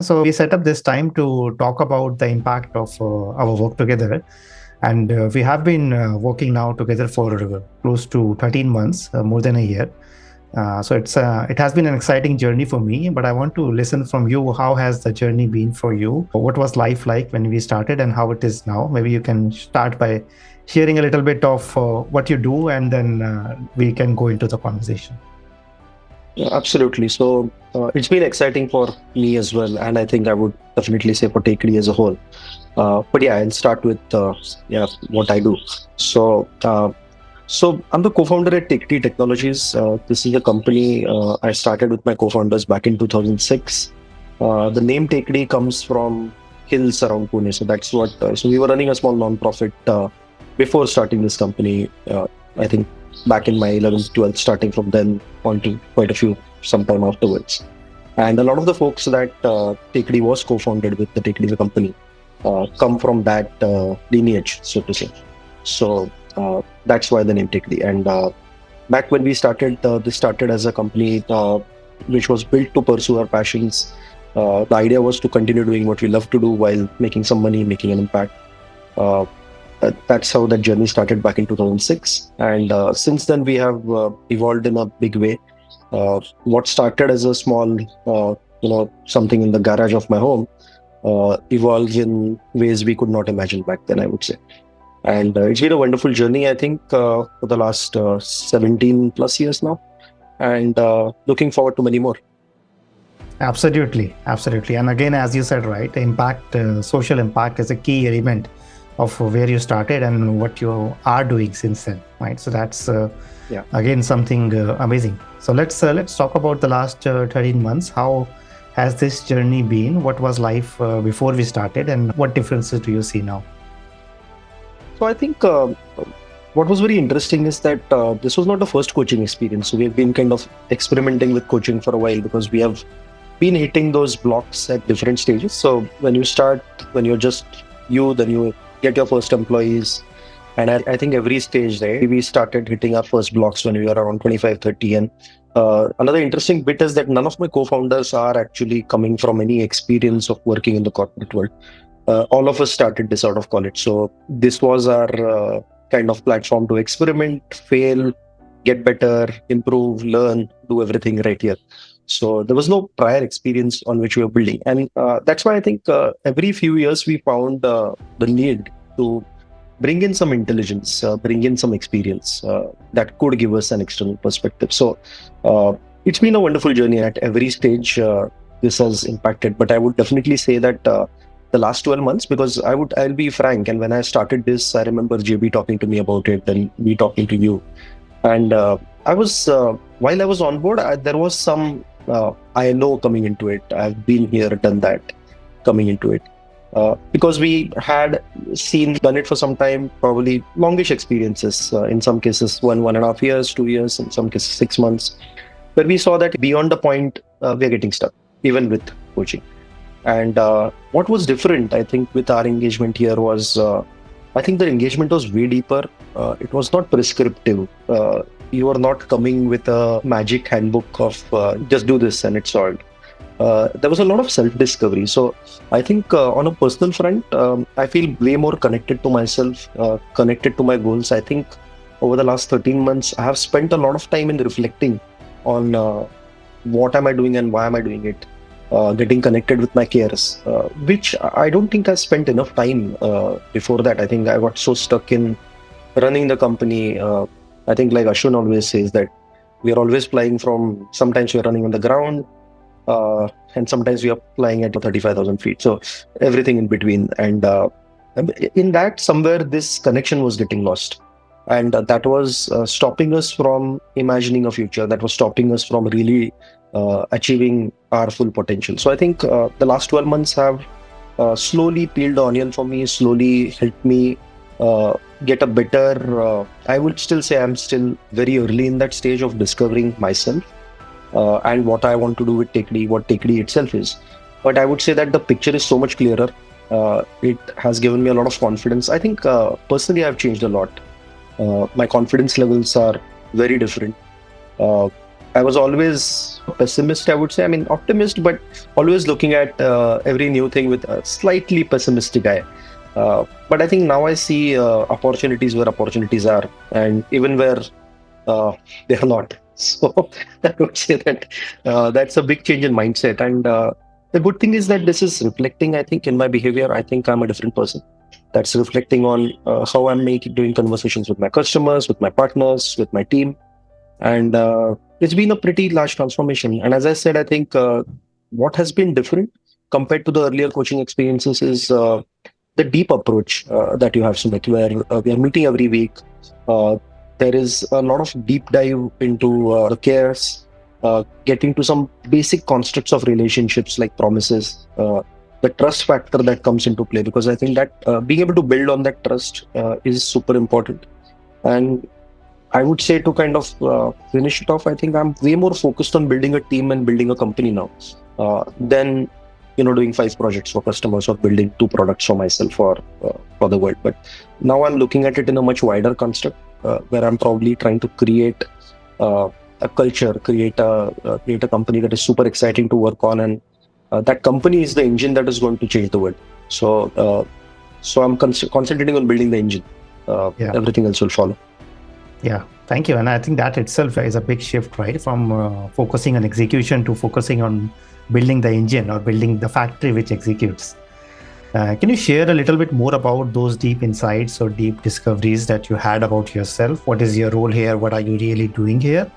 So we set up this time to talk about the impact of our work together. And we have been working now together for close to 13 months, more than a year. It has been an exciting journey for me, but I want to listen from you. How has the journey been for you? What was life like when we started and how it is now? Maybe you can start by sharing a little bit of what you do, and then we can go into the conversation. Yeah, absolutely. So it's been exciting for me as well, and I think I would definitely say for Tekdi as a whole. But yeah, I'll start with what I do. So so I'm the co-founder at Tekdi Technologies. This is a company I started with my co-founders back in 2006. The name Tekdi comes from hills around Pune, so that's what. So we were running a small non-profit before starting this company. I think back in my 11th, 12th, starting from then on to quite a few sometime afterwards. And a lot of the folks that Tekdi was co-founded with, the Tekdi the company, come from that lineage, so to say. So that's why the name Tekdi. And back when we started, this started as a company which was built to pursue our passions. The idea was to continue doing what we love to do while making some money, making an impact. Uh, that's how that journey started back in 2006. And since then, we have evolved in a big way. What started as a small, something in the garage of my home, evolved in ways we could not imagine back then, I would say. And it's been a wonderful journey, I think, for the last 17 plus years now. And looking forward to many more. Absolutely, absolutely. And again, as you said, right, social impact is a key element of where you started and what you are doing since then, right? So that's Yeah. again something amazing. So let's talk about the last 13 months. How has this journey been? What was life before we started, and what differences do you see now? So I think what was very interesting is that this was not the first coaching experience. So we have been kind of experimenting with coaching for a while because we have been hitting those blocks at different stages. So when you start, when you're just you, then you get your first employees. And I think every stage, right, we started hitting our first blocks when we were around 25, 30. And another interesting bit is that none of my co-founders are actually coming from any experience of working in the corporate world. All of us started this out of college. So this was our kind of platform to experiment, fail, get better, improve, learn, do everything right here. So there was no prior experience on which we were building. And that's why I think every few years we found the need to bring in some intelligence, bring in some experience that could give us an external perspective. So it's been a wonderful journey at every stage. This has impacted, but I would definitely say that the last 12 months, because I'll be frank, and when I started this, I remember JB talking to me about it and me talking to you. And I was, while I was on board, there was some I know coming into it. I've been here, done that coming into it. Because we had done it for some time, probably longish experiences, in some cases, 1.5 years, 2 years, in some cases, 6 months, where we saw that beyond the point, we're getting stuck, even with coaching. And what was different, I think, with our engagement here was, I think the engagement was way deeper. It was not prescriptive. You are not coming with a magic handbook of just do this and it's solved. There was a lot of self-discovery. So I think on a personal front, I feel way more connected to myself, connected to my goals. I think over the last 13 months, I have spent a lot of time in reflecting on what am I doing and why am I doing it. Getting connected with my cares, which I don't think I spent enough time before that. I think I got so stuck in running the company. I think, like Ashwin always says, that we are always flying from, sometimes we are running on the ground, and sometimes we are flying at 35,000 feet. So everything in between. And in that, somewhere this connection was getting lost. And that was stopping us from imagining a future. That was stopping us from really achieving our full potential. So I think the last 12 months have slowly peeled the onion for me, slowly helped me get a better, I would still say I'm still very early in that stage of discovering myself and what I want to do with Tekdi, what Tekdi itself is. But I would say that the picture is so much clearer. It has given me a lot of confidence. I think personally I've changed a lot. My confidence levels are very different. I was always a pessimist, I would say. I mean, optimist, but always looking at every new thing with a slightly pessimistic eye. But I think now I see opportunities where opportunities are, and even where they are not. So I would say that that's a big change in mindset. And the good thing is that this is reflecting, I think, in my behavior. I think I'm a different person. That's reflecting on how I'm doing conversations with my customers, with my partners, with my team. And it's been a pretty large transformation. And as I said, I think what has been different compared to the earlier coaching experiences is the deep approach that you have, Sumit, where we are meeting every week. Uh, there is a lot of deep dive into the cares, getting to some basic constructs of relationships like promises, the trust factor that comes into play, because I think that being able to build on that trust is super important. And I would say, to kind of finish it off, I think I'm way more focused on building a team and building a company now than doing 5 projects for customers or building 2 products for myself or for the world. But now I'm looking at it in a much wider construct where I'm probably trying to create a culture, create a company that is super exciting to work on, and that company is the engine that is going to change the world. So I'm concentrating on building the engine. Everything else will follow. Yeah, thank you. And I think that itself is a big shift, right? From focusing on execution to focusing on building the engine or building the factory which executes. Can you share a little bit more about those deep insights or deep discoveries that you had about yourself? What is your role here? What are you really doing here?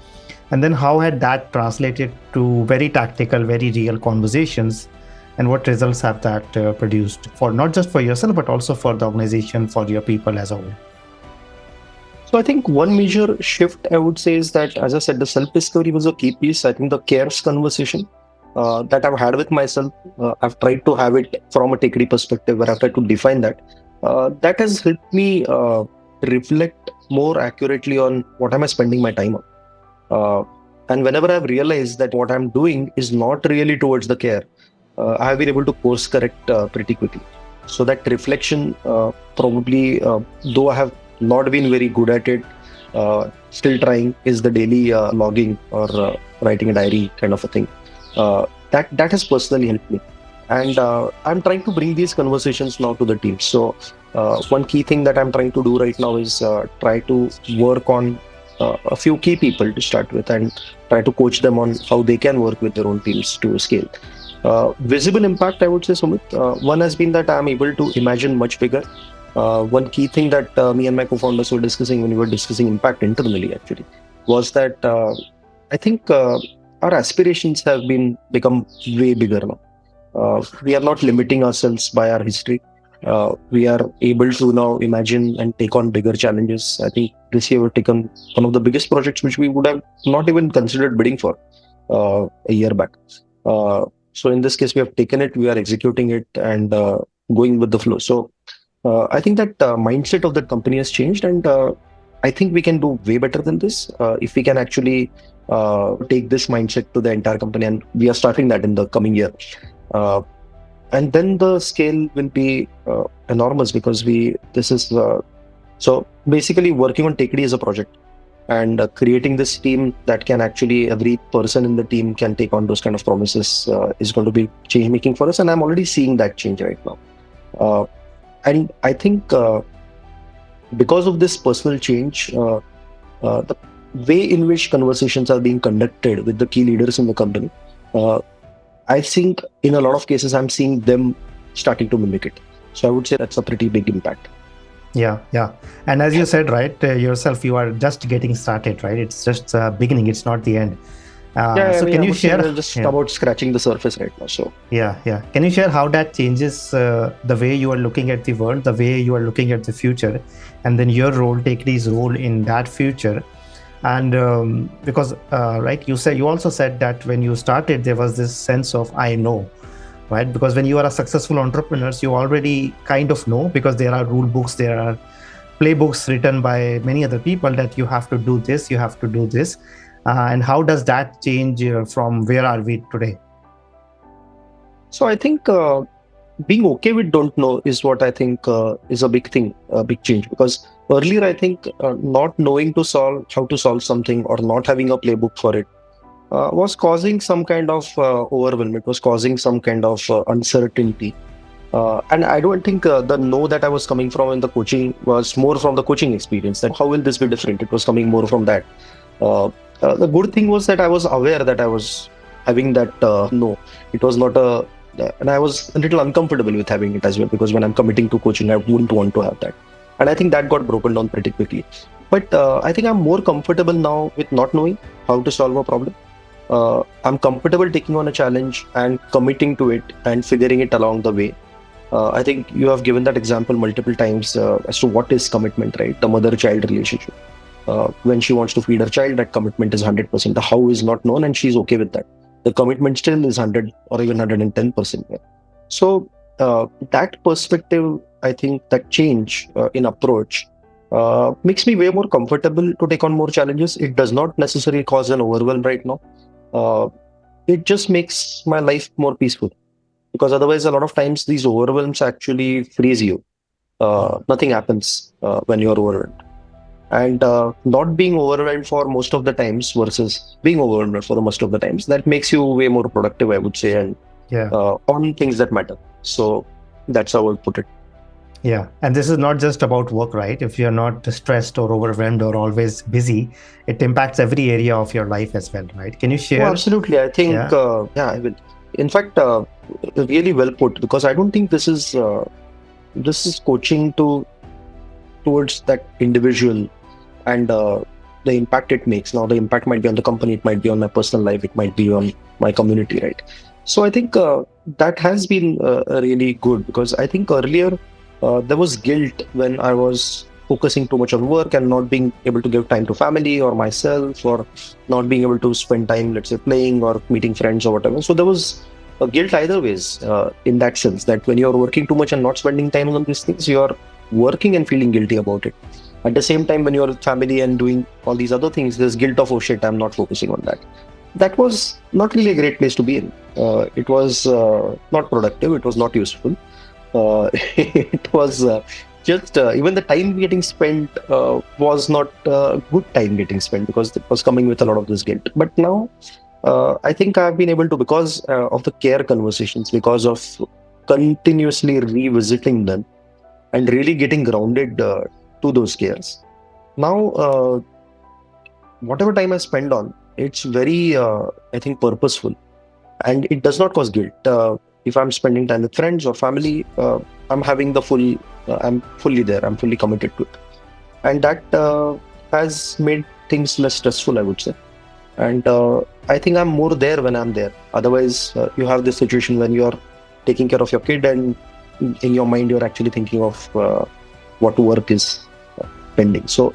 And then how had that translated to very tactical, very real conversations? And what results have that produced for not just for yourself, but also for the organization, for your people as a whole? So I think one major shift I would say is that, as I said, the self-discovery was a key piece. I think the cares conversation that I've had with myself, I've tried to have it from a Tekdi perspective where I've tried to define that. That has helped me reflect more accurately on what am I spending my time on. And whenever I've realized that what I'm doing is not really towards the care, I have been able to course correct pretty quickly. So that reflection probably, though I have not been very good at it, still trying, is the daily logging or writing a diary kind of a thing. That has personally helped me, and I'm trying to bring these conversations now to the team. So one key thing that I'm trying to do right now is try to work on a few key people to start with, and try to coach them on how they can work with their own teams to scale. Visible impact, I would say, Sumit. One has been that I'm able to imagine much bigger. One key thing that me and my co-founders were discussing when we were discussing impact internally, actually, was that I think our aspirations have become way bigger now. We are not limiting ourselves by our history. We are able to now imagine and take on bigger challenges. I think this year we've taken one of the biggest projects which we would have not even considered bidding for a year back. So in this case, we have taken it, we are executing it, and going with the flow. So I think that mindset of that company has changed, and I think we can do way better than this if we can actually take this mindset to the entire company, and we are starting that in the coming year. And then the scale will be enormous, because so basically working on Tekdi as a project and creating this team that can actually, every person in the team can take on those kind of promises is going to be change making for us, and I'm already seeing that change right now. And I think because of this personal change, the way in which conversations are being conducted with the key leaders in the company, I think in a lot of cases, I'm seeing them starting to mimic it. So I would say that's a pretty big impact. Yeah. And as you said, right, yourself, you are just getting started, right? It's just beginning. It's not the end. Can you share? Just about scratching the surface right now. So yeah. Can you share how that changes the way you are looking at the world, the way you are looking at the future, and then your role, Tekdi's role in that future? And because right, you also said that when you started, there was this sense of I know, right? Because when you are a successful entrepreneur, you already kind of know, because there are rule books, there are playbooks written by many other people that you have to do this, you have to do this. And how does that change from where are we today? So I think being okay with don't know is what I think is a big thing, a big change. Because earlier, I think not knowing how to solve something, or not having a playbook for it, was causing some kind of overwhelm. It was causing some kind of uncertainty. And I don't think the no that I was coming from in the coaching was more from the coaching experience. That how will this be different? It was coming more from that. Uh, the good thing was that I was aware that I was having that no. It was not a, and I was a little uncomfortable with having it as well, because when I'm committing to coaching, I wouldn't want to have that. And I think that got broken down pretty quickly. But I think I'm more comfortable now with not knowing how to solve a problem. I'm comfortable taking on a challenge and committing to it and figuring it along the way. I think you have given that example multiple times as to what is commitment, right? The mother-child relationship. When she wants to feed her child, that commitment is 100%. The how is not known, and she's okay with that. The commitment still is 100 or even 110%. So that perspective, I think that change in approach makes me way more comfortable to take on more challenges. It does not necessarily cause an overwhelm right now. It just makes my life more peaceful, because otherwise a lot of times these overwhelms actually freeze you. Nothing happens when you're overwhelmed, and not being overwhelmed for most of the times versus being overwhelmed for the most of the times, that makes you way more productive, I would say, and Yeah. on things that matter. So that's how I would put it. Yeah. And this is not just about work, right? If you're not stressed or overwhelmed or always busy, it impacts every area of your life as well, right? Can you Oh, share? absolutely. I think, Yeah. yeah, I will. In fact, really well put, because I don't think this is coaching towards that individual and the impact it makes. Now, the impact might be on the company, it might be on my personal life, it might be on my community, right? So I think that has been really good, because I think earlier there was guilt when I was focusing too much on work and not being able to give time to family or myself, or not being able to spend time, let's say, playing or meeting friends or whatever. So there was a guilt either ways, in that sense, that when you're working too much and not spending time on these things, you're working and feeling guilty about it. At the same time, when you're with family and doing all these other things, there's guilt of, oh shit, I'm not focusing on that. That was not really a great place to be in. It was not productive. It was not useful. It was just even the time getting spent was not good time getting spent, because it was coming with a lot of this guilt. But now I think I've been able to, because of the care conversations, because of continuously revisiting them and really getting grounded to those cares. Now, whatever time I spend on, it's very, I think, purposeful, and it does not cause guilt. If I'm spending time with friends or family, I'm having the full, I'm fully there, I'm fully committed to it. And that has made things less stressful, I would say. And I think I'm more there when I'm there. Otherwise, you have this situation when you're taking care of your kid, and in your mind, you're actually thinking of what work is pending. So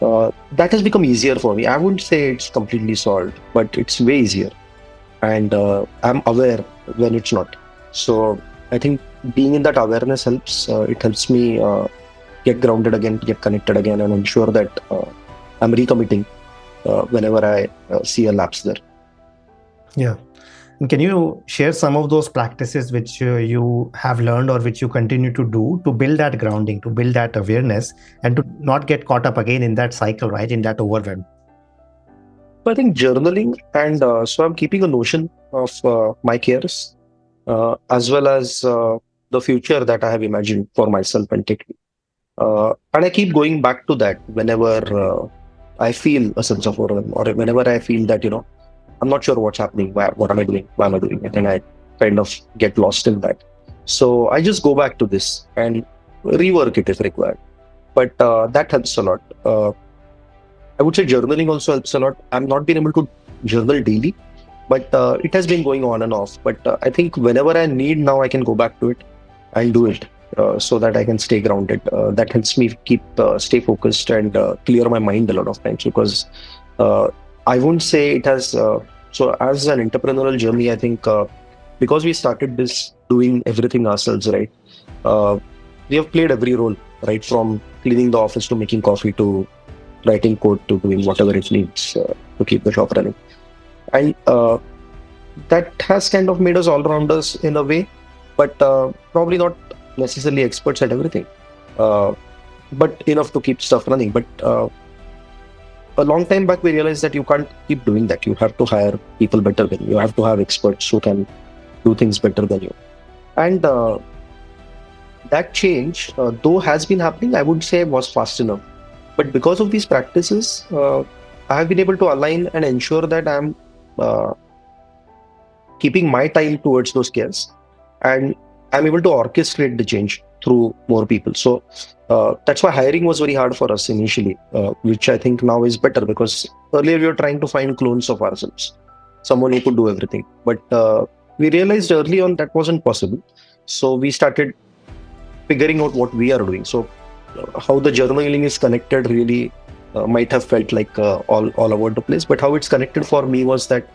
that has become easier for me. I wouldn't say it's completely solved, but it's way easier. And I'm aware when it's not. So I think being in that awareness helps. It helps me get grounded again, get connected again, and ensure that I'm recommitting whenever I see a lapse there. Yeah. And can you share some of those practices which you have learned or which you continue to do to build that grounding, to build that awareness, and to not get caught up again in that cycle, right? In that overwhelm? So I think journaling, and so I'm keeping a notion of my cares, as well as the future that I have imagined for myself and Tekdi. And I keep going back to that whenever I feel a sense of overwhelm, or whenever I feel that, I'm not sure what's happening, what am I doing, why am I doing it, and I kind of get lost in that. So I just go back to this and rework it if required. But that helps a lot. I would say journaling also helps a lot. I'm not been able to journal daily, but it has been going on and off. But I think whenever I need now, I can go back to it and do it, so that I can stay grounded. That helps me stay focused and clear my mind a lot of times, because I won't say it has. So as an entrepreneurial journey, I think because we started this doing everything ourselves, right? We have played every role, right? From cleaning the office to making coffee to writing code to doing whatever it needs to keep the shop running. And that has kind of made us all-rounders in a way, but probably not necessarily experts at everything, but enough to keep stuff running. But a long time back, we realized that you can't keep doing that. You have to hire people better than you. You have to have experts who can do things better than you. And that change, though has been happening, I would say was fast enough. But because of these practices, I have been able to align and ensure that I'm keeping my time towards those cares, and I'm able to orchestrate the change through more people. So that's why hiring was very hard for us initially, which I think now is better, because earlier we were trying to find clones of ourselves, someone who could do everything. But we realized early on that wasn't possible. So we started figuring out what we are doing. So how the journaling is connected really might have felt like all over the place, but how it's connected for me was that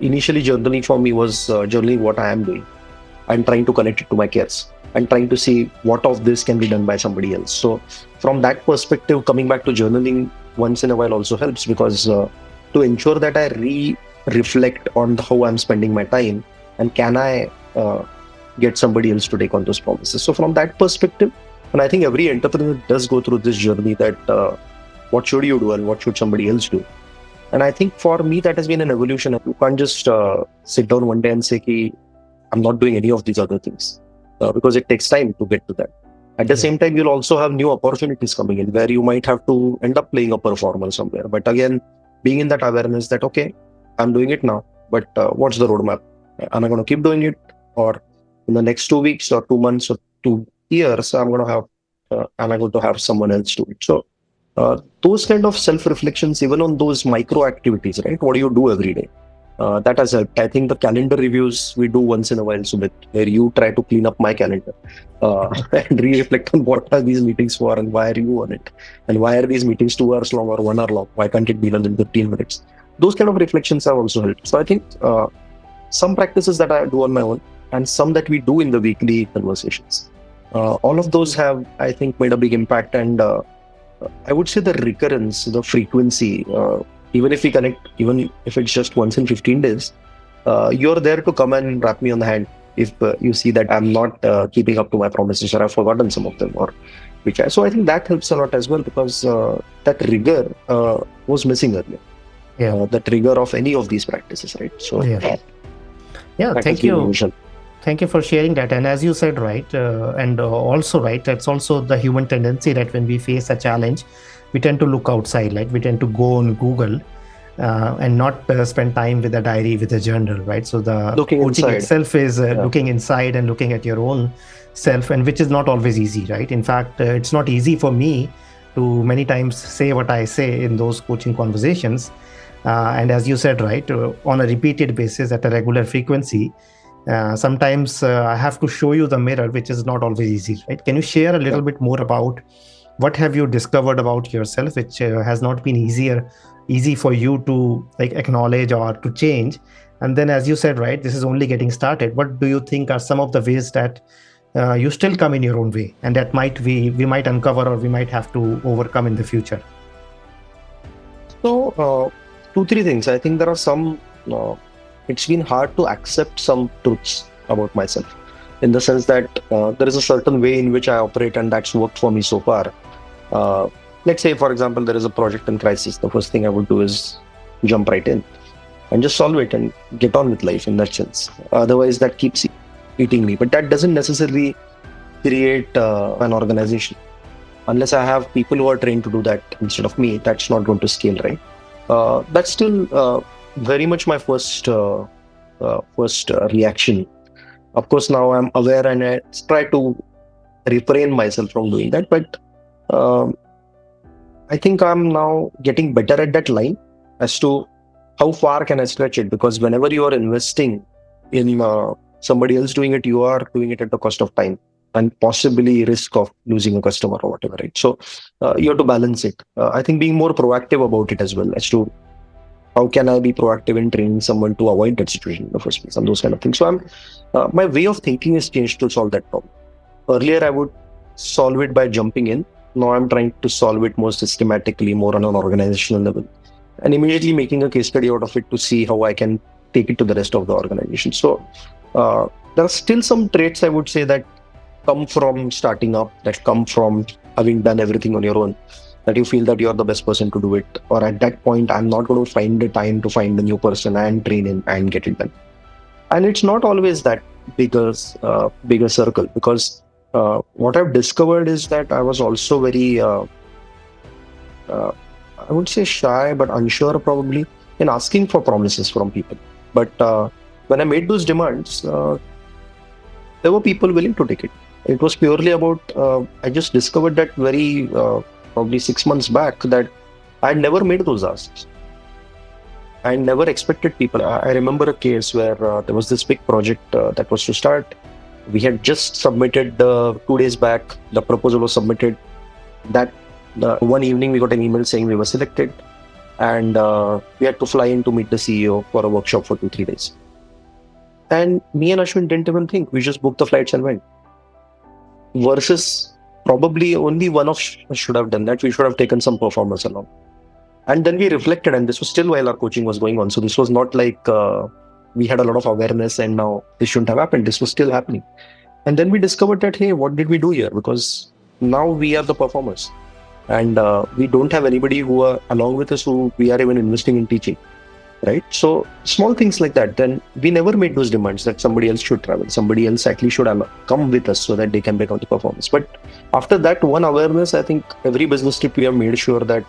initially journaling for me was journaling what I am doing. I'm trying to connect it to my cares and trying to see what of this can be done by somebody else. So from that perspective, coming back to journaling once in a while also helps, because to ensure that I reflect on how I'm spending my time, and can I get somebody else to take on those promises. So from that perspective, and I think every entrepreneur does go through this journey, that what should you do and what should somebody else do. And I think for me, that has been an evolution. You can't just sit down one day and say, "Ki, I'm not doing any of these other things," because it takes time to get to that. At the same time, you'll also have new opportunities coming in where you might have to end up playing a performer somewhere. But again, being in that awareness that, okay, I'm doing it now, but what's the roadmap? Am I going to keep doing it? Or in the next 2 weeks or 2 months or 2 years, am I going to have someone else do it? So those kind of self-reflections, even on those micro activities, right? What do you do every day? That has helped. I think the calendar reviews we do once in a while, Sumit, where you try to clean up my calendar and reflect on what are these meetings for and why are you on it? And why are these meetings 2 hours long or 1 hour long? Why can't it be done in 15 minutes? Those kind of reflections have also helped. So I think some practices that I do on my own and some that we do in the weekly conversations, all of those have, I think, made a big impact. And I would say the recurrence, the frequency, even if we connect, even if it's just once in 15 days, you're there to come and wrap me on the hand if you see that I'm not keeping up to my promises or I've forgotten some of them, or so I think that helps a lot as well, because that rigor was missing earlier. Yeah. The trigger of any of these practices, right? So Thank you. Thank you for sharing that. And as you said, right, and also, right, that's also the human tendency that when we face a challenge, we tend to look outside, like we tend to go on Google and not spend time with a diary, with a journal, right? So the looking coaching inside itself is looking inside and looking at your own self, and which is not always easy, right? In fact, it's not easy for me to many times say what I say in those coaching conversations. And as you said, right, on a repeated basis at a regular frequency, sometimes I have to show you the mirror, which is not always easy, right? Can you share a little bit more about what have you discovered about yourself, which has not been easy for you to like acknowledge or to change? And then, as you said, right, this is only getting started. What do you think are some of the ways that you still come in your own way, and that we might uncover or we might have to overcome in the future? So 2-3 things. I think there are some, it's been hard to accept some truths about myself, in the sense that there is a certain way in which I operate and that's worked for me so far. Let's say, for example, there is a project in crisis. The first thing I would do is jump right in and just solve it and get on with life in that sense. Otherwise, that keeps eating me. But that doesn't necessarily create an organization. Unless I have people who are trained to do that instead of me, that's not going to scale, right? That's still very much my first reaction. Of course, now I'm aware and I try to refrain myself from doing that. But I think I'm now getting better at that line as to how far can I stretch it. Because whenever you are investing in somebody else doing it, you are doing it at the cost of time and possibly risk of losing a customer or whatever, right? So you have to balance it. I think being more proactive about it as well, as to how can I be proactive in training someone to avoid that situation in the first place and those kind of things. So my way of thinking has changed to solve that problem. Earlier, I would solve it by jumping in. Now I'm trying to solve it more systematically, more on an organizational level, and immediately making a case study out of it to see how I can take it to the rest of the organization. So there are still some traits, I would say, that come from starting up, that come from having done everything on your own. that you feel that you're the best person to do it, or at that point, I'm not going to find the time to find a new person and train him and get it done. And it's not always that bigger circle, because what I've discovered is that I was also very, I would say shy, but unsure probably in asking for promises from people. But when I made those demands, there were people willing to take it. It was purely about, I just discovered that very probably 6 months back that I had never made those asks. I never expected people. I remember a case where there was this big project that was to start. We had just submitted 2 days back. The proposal was submitted. That one evening we got an email saying we were selected, and we had to fly in to meet the CEO for a workshop for 2-3 days. And me and Ashwin didn't even think. We just booked the flights and went. Versus probably only one of us should have done that. We should have taken some performers along. And then we reflected, and this was still while our coaching was going on. So this was not like we had a lot of awareness and now this shouldn't have happened. This was still happening. And then we discovered that, hey, what did we do here? Because now we are the performers. And we don't have anybody who are along with us who we are even investing in teaching. Right? So small things like that. Then we never made those demands that somebody else should travel. Somebody else at least should come with us so that they can become the performers. But after that one awareness, I think every business trip we have made sure that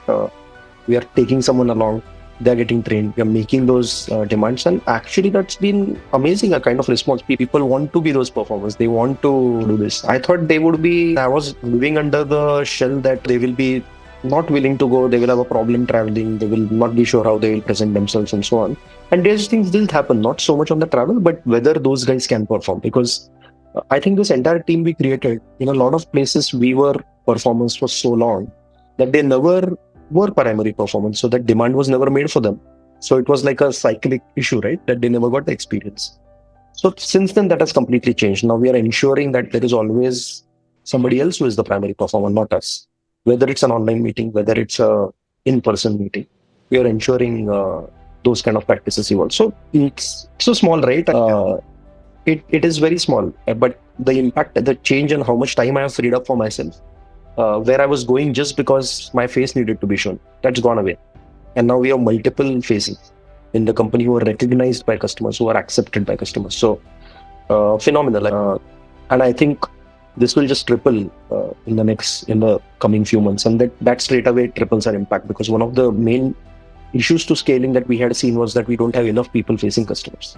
we are taking someone along, they're getting trained, we are making those demands, and actually that's been amazing, a kind of response. People want to be those performers, they want to do this. I thought they would be, I was living under the shell that they will be not willing to go, they will have a problem traveling, they will not be sure how they will present themselves and so on. And these things didn't happen, not so much on the travel, but whether those guys can perform. Because I think this entire team we created, in a lot of places we were performers for so long that they never were primary performance, so that demand was never made for them. So it was like a cyclic issue, right? That they never got the experience. So since then, that has completely changed. Now we are ensuring that there is always somebody else who is the primary performer, not us. Whether it's an online meeting, whether it's a in-person meeting, we are ensuring those kind of practices evolve. So it's so small, right? It is very small, but the impact, the change, and how much time I have freed up for myself. Where I was going just because my face needed to be shown, that's gone away. And now we have multiple faces in the company who are recognized by customers, who are accepted by customers. So phenomenal. And I think this will just triple in the coming few months. And that straight away triples our impact, because one of the main issues to scaling that we had seen was that we don't have enough people facing customers.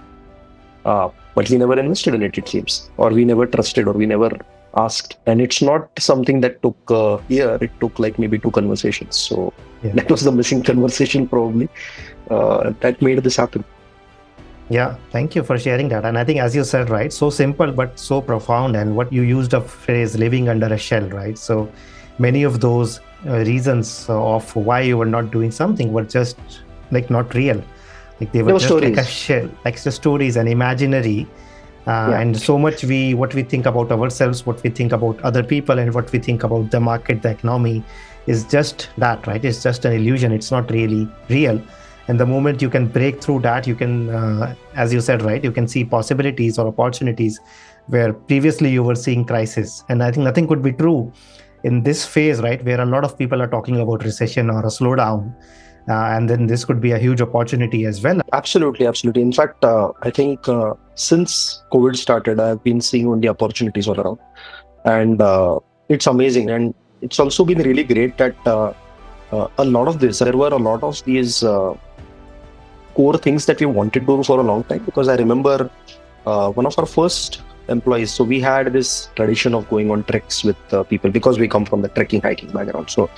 But we never invested in it, it seems, or we never trusted, or we never asked. And it's not something that took a year, it took like maybe 2 conversations. So that was the missing conversation probably that made this happen. Yeah, thank you for sharing that. And I think, as you said, right, so simple but so profound. And what you used a phrase, living under a shell, right? So many of those reasons of why you were not doing something were just like not real. Like they were just stories. Like a shell, like the stories and imaginary. And so much what we think about ourselves, what we think about other people, and what we think about the market, the economy, is just that, right? It's just an illusion. It's not really real. And the moment you can break through that, you can, as you said, right, you can see possibilities or opportunities where previously you were seeing crisis. And I think nothing could be true in this phase, right, where a lot of people are talking about recession or a slowdown. And then this could be a huge opportunity as well. Absolutely. In fact, I think since COVID started, I've been seeing only opportunities all around. And it's amazing. And it's also been really great that a lot of this, there were a lot of these core things that we wanted to do for a long time. Because I remember one of our first employees, so we had this tradition of going on treks with people, because we come from the trekking, hiking background. So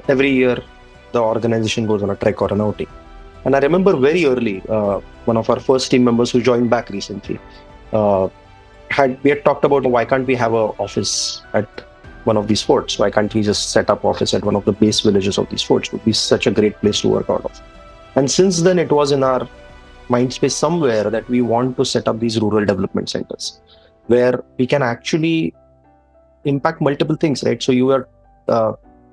every year, the organization goes on a trek or an outing. And I remember very early, one of our first team members who joined back recently, we had talked about, why can't we have an office at one of these forts? Why can't we just set up office at one of the base villages of these forts? It would be such a great place to work out of. And since then, it was in our mind space somewhere that we want to set up these rural development centers where we can actually impact multiple things, right? So you are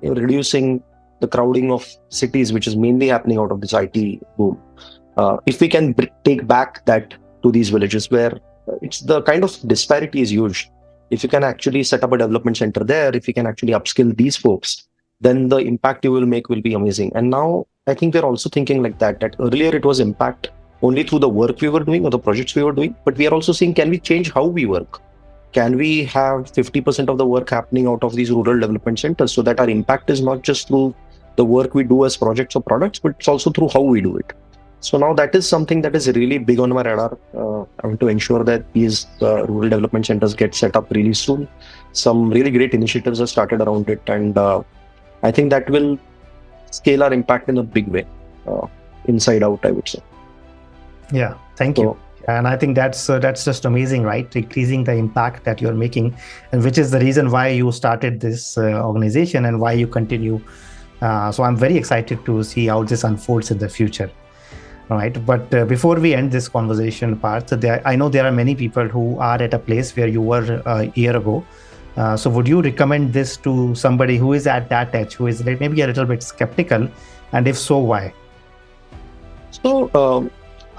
reducing the crowding of cities, which is mainly happening out of this IT boom. If we can take back that to these villages where it's the kind of disparity is huge. If you can actually set up a development center there, if you can actually upskill these folks, then the impact you will make will be amazing. And now I think we're also thinking like that earlier it was impact only through the work we were doing or the projects we were doing, but we are also seeing, can we change how we work? Can we have 50% of the work happening out of these rural development centers, so that our impact is not just through the work we do as projects or products, but it's also through how we do it. So now that is something that is really big on my radar. I want to ensure that these rural development centers get set up really soon. Some really great initiatives are started around it, and I think that will scale our impact in a big way, inside out, I would say. Yeah, thank you. And I think that's just amazing, right? Increasing the impact that you're making, and which is the reason why you started this organization and why you continue. So I'm very excited to see how this unfolds in the future. All right. But before we end this conversation, Parth, I know there are many people who are at a place where you were a year ago. So would you recommend this to somebody who is at that edge, who is maybe a little bit skeptical? And if so, why? So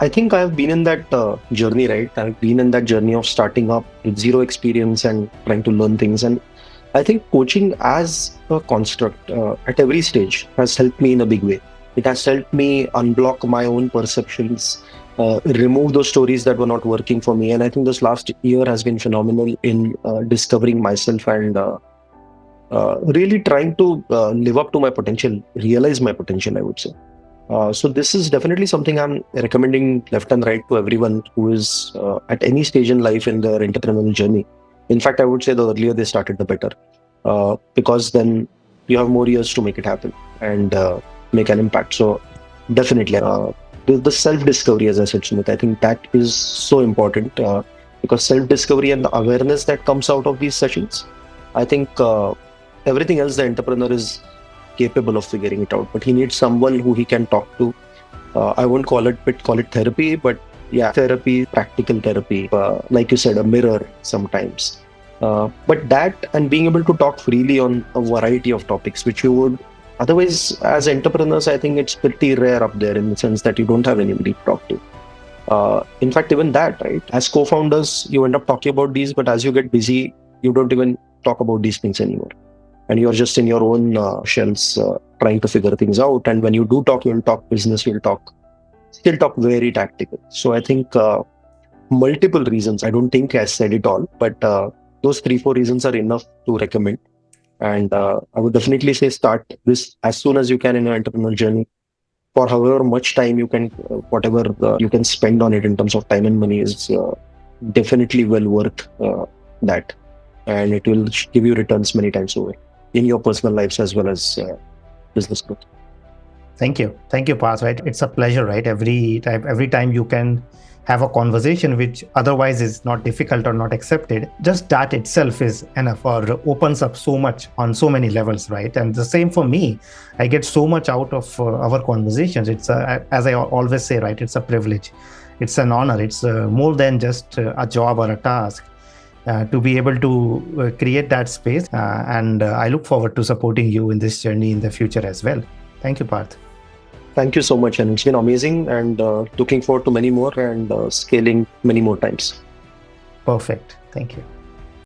I think I've been in that journey, right? I've been in that journey of starting up with zero experience and trying to learn things. And I think coaching as a construct at every stage has helped me in a big way. It has helped me unblock my own perceptions, remove those stories that were not working for me. And I think this last year has been phenomenal in discovering myself and really trying to live up to my potential, realize my potential, I would say. So this is definitely something I'm recommending left and right to everyone who is at any stage in life in their entrepreneurial journey. In fact, I would say the earlier they started, the better, because then you have more years to make it happen and make an impact. So definitely, the self-discovery, as I said, Sumit, I think that is so important, because self-discovery and the awareness that comes out of these sessions, I think everything else the entrepreneur is capable of figuring it out, but he needs someone who he can talk to. I won't call it therapy, but yeah, therapy, practical therapy, like you said, a mirror sometimes. But that, and being able to talk freely on a variety of topics, which you would otherwise, as entrepreneurs, I think it's pretty rare up there, in the sense that you don't have anybody to talk to. In fact, even that, right? As co-founders, you end up talking about these, but as you get busy, you don't even talk about these things anymore. And you're just in your own shells trying to figure things out. And when you do talk, you'll talk business, still talk very tactical. So I think multiple reasons, I don't think I said it all, but those 3-4 reasons are enough to recommend. And I would definitely say start this as soon as you can in your entrepreneurial journey, for however much time you can, whatever you can spend on it in terms of time and money is definitely well worth that. And it will give you returns many times over in your personal lives as well as business growth. Thank you, Parth. Right, it's a pleasure. Right, every time you can have a conversation which otherwise is not difficult or not accepted, just that itself is enough, or opens up so much on so many levels, right? And the same for me. I get so much out of our conversations. It's as I always say, right? It's a privilege. It's an honor. It's more than just a job or a task. To be able to create that space. And I look forward to supporting you in this journey in the future as well. Thank you, Parth. Thank you so much. And it's been amazing, and looking forward to many more and scaling many more times. Perfect. Thank you.